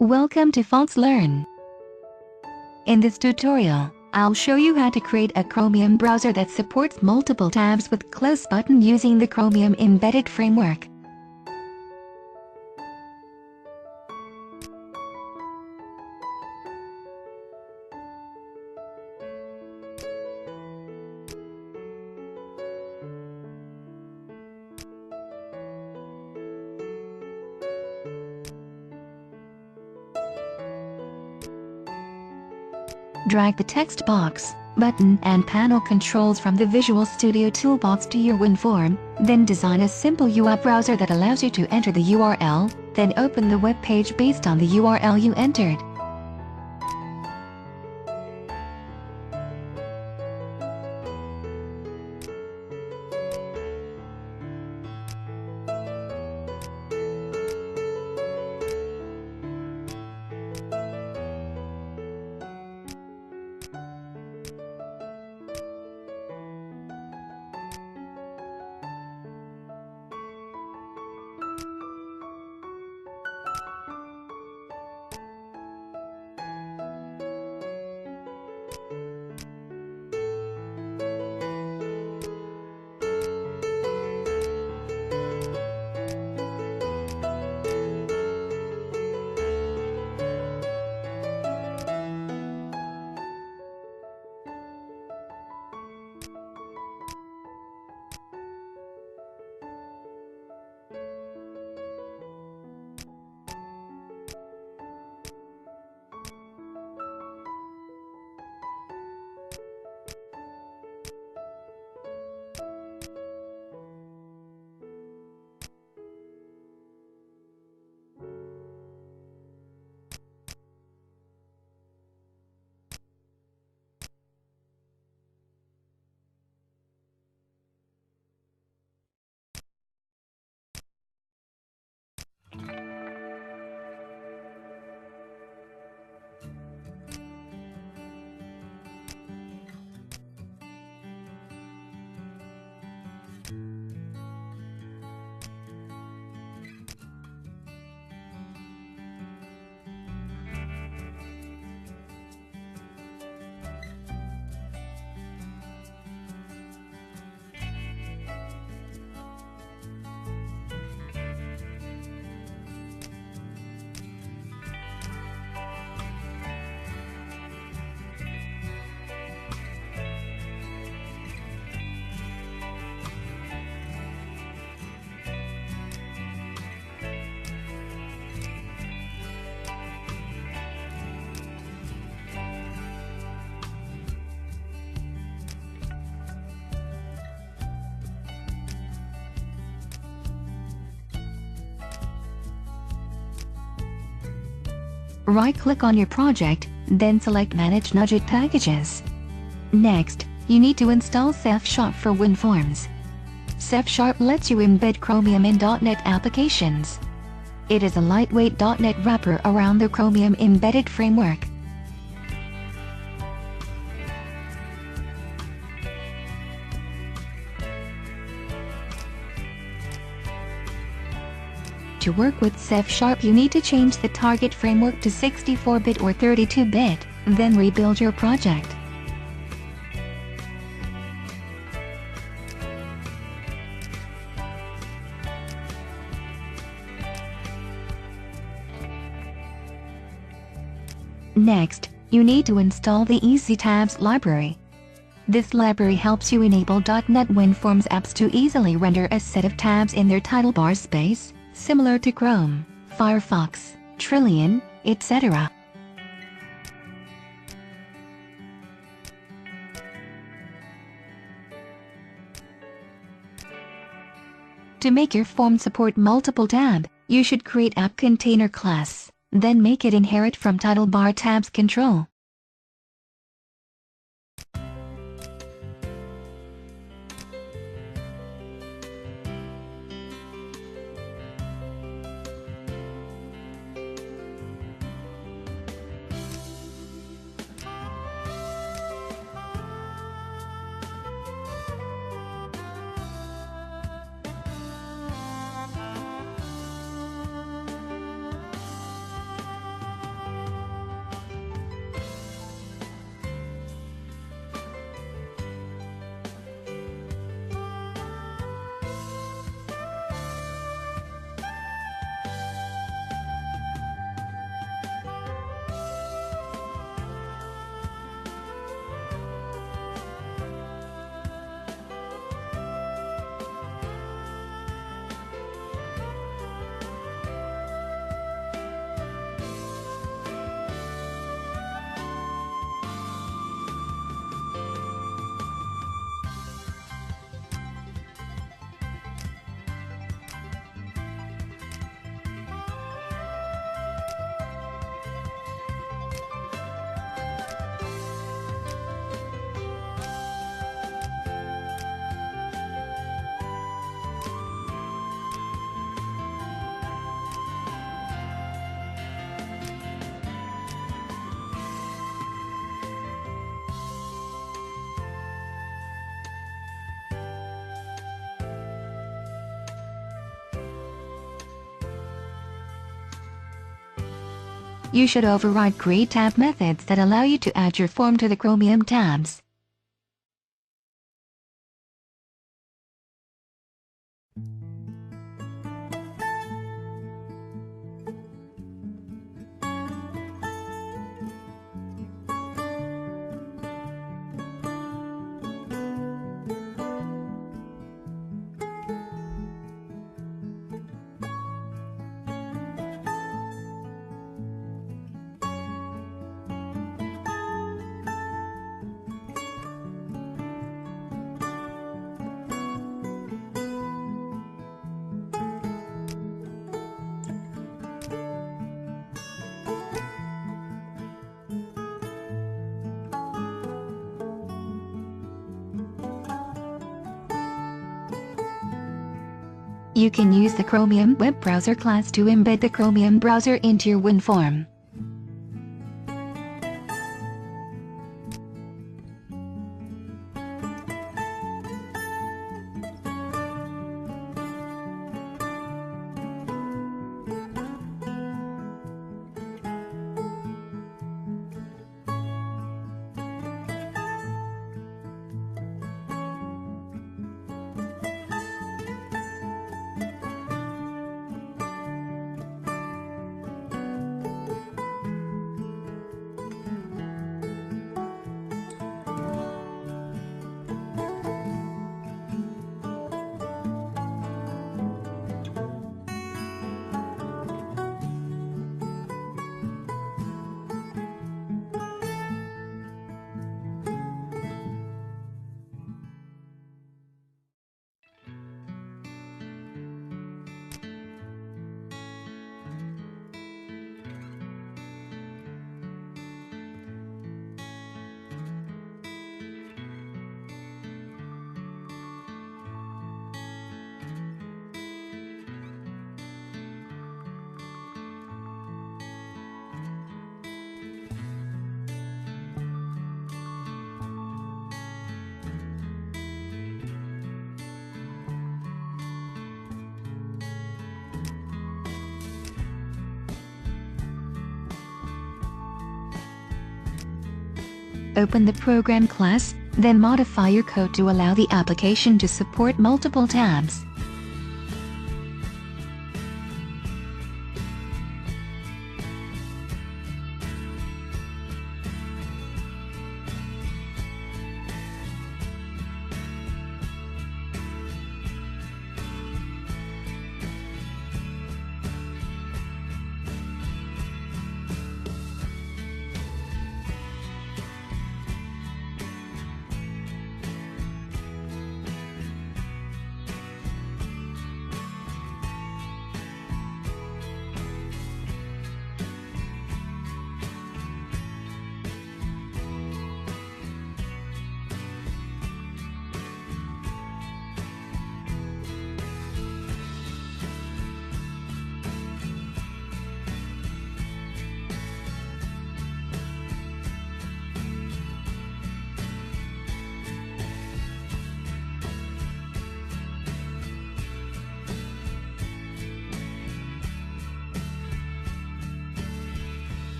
Welcome to Fonts Learn. In this tutorial, I'll show you how to create a Chromium browser that supports multiple tabs with close button using the Chromium embedded framework. Drag the text box, button and panel controls from the Visual Studio toolbox to your WinForm, then design a simple UI browser that allows you to enter the URL, then open the web page based on the URL you entered. Right-click on your project, then select Manage Nugget Packages. Next, you need to install Ceph Sharp for WinForms. Ceph Sharp lets you embed Chromium in .NET applications. It is a lightweight .NET wrapper around the Chromium embedded framework. To work with Ceph Sharp, you need to change the target framework to 64-bit or 32-bit, then rebuild your project. Next, you need to install the EasyTabs library. This library helps you enable .NET WinForms apps to easily render a set of tabs in their title bar space, similar to Chrome, Firefox, Trillian, etc. To make your form support multiple tab, you should create App Container class, then make it inherit from title bar tabs control. You should override Create tab methods that allow you to add your form to the Chromium tabs. You can use the Chromium Web Browser class to embed the Chromium browser into your WinForm. Open the Program class, then modify your code to allow the application to support multiple tabs.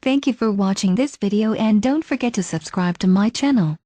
Thank you for watching this video and don't forget to subscribe to my channel.